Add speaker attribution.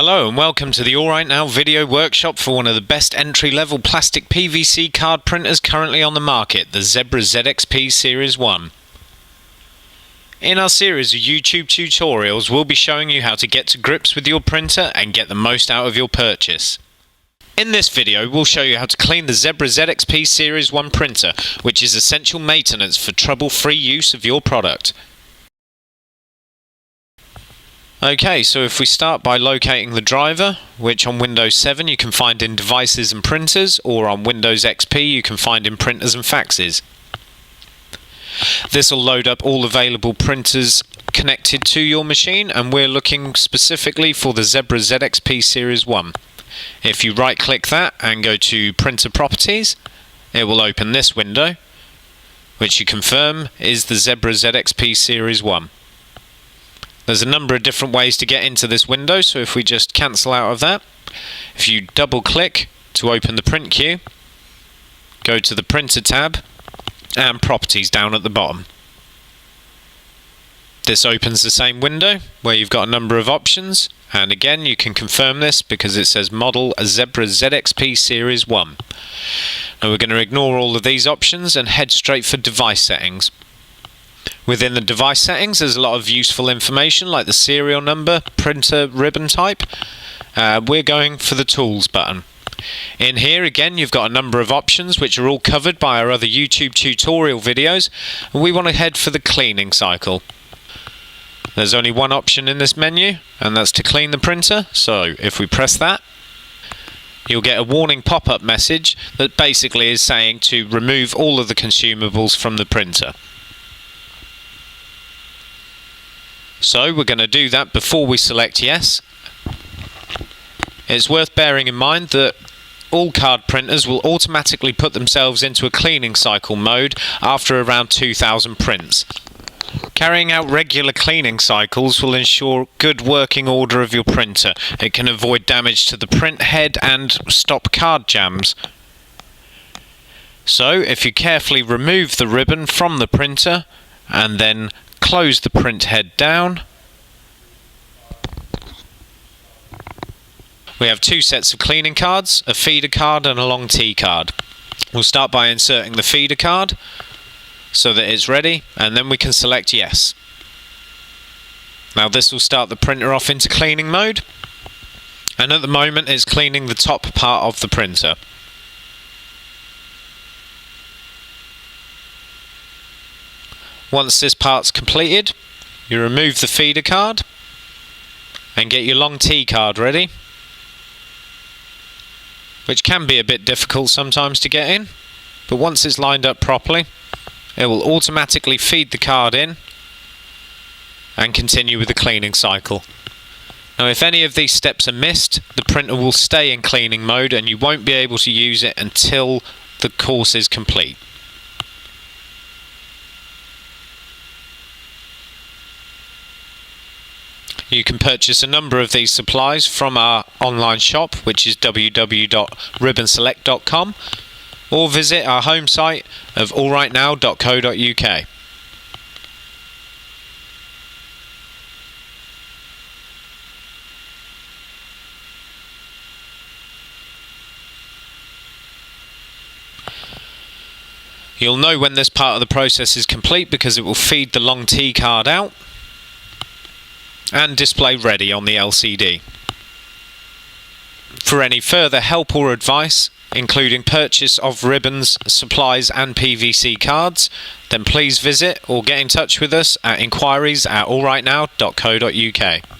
Speaker 1: Hello and welcome to the Alright Now video workshop for one of the best entry-level plastic PVC card printers currently on the market, the Zebra ZXP Series 1. In our series of YouTube tutorials, we'll be showing you how to get to grips with your printer and get the most out of your purchase. In this video, we'll show you how to clean the Zebra ZXP Series 1 printer, which is essential maintenance for trouble-free use of your product. Okay, so if we start by locating the driver, which on Windows 7 you can find in Devices and Printers, or on Windows XP you can find in Printers and Faxes. This will load up all available printers connected to your machine, and we're looking specifically for the Zebra ZXP Series 1. If you right click that and go to Printer Properties, it will open this window, which you confirm is the Zebra ZXP Series 1. There's a number of different ways to get into this window, so if we just cancel out of that, if you double click to open the print queue, go to the Printer tab and Properties down at the bottom. This opens the same window where you've got a number of options, and again you can confirm this because it says Model Zebra ZXP Series 1. Now we're going to ignore all of these options and head straight for Device Settings. Within the device settings there's a lot of useful information like the serial number, printer ribbon type. We're going for the Tools button. In here again you've got a number of options which are all covered by our other YouTube tutorial videos, and we want to head for the cleaning cycle. There's only one option in this menu, and that's to clean the printer, so if we press that, you'll get a warning pop-up message that basically is saying to remove all of the consumables from the printer. So we're going to do that before we select yes. It's worth bearing in mind that all card printers will automatically put themselves into a cleaning cycle mode after around 2000 prints. Carrying out regular cleaning cycles will ensure good working order of your printer. It can avoid damage to the print head and stop card jams. So if you carefully remove the ribbon from the printer and then close the print head down, we have two sets of cleaning cards, a feeder card and a long T card. We'll start by inserting the feeder card so that it's ready, and then we can select yes. Now this will start the printer off into cleaning mode, and at the moment it's cleaning the top part of the printer. Once this part's completed, you remove the feeder card and get your long T card ready, which can be a bit difficult sometimes to get in, but once it's lined up properly, it will automatically feed the card in and continue with the cleaning cycle. Now if any of these steps are missed, the printer will stay in cleaning mode and you won't be able to use it until the course is complete. You can purchase a number of these supplies from our online shop, which is www.ribbonselect.com, or visit our home site of allrightnow.co.uk. You'll know when this part of the process is complete because it will feed the long T card out and display ready on the LCD. For any further help or advice, including purchase of ribbons, supplies and PVC cards, then please visit or get in touch with us at inquiries@allrightnow.co.uk.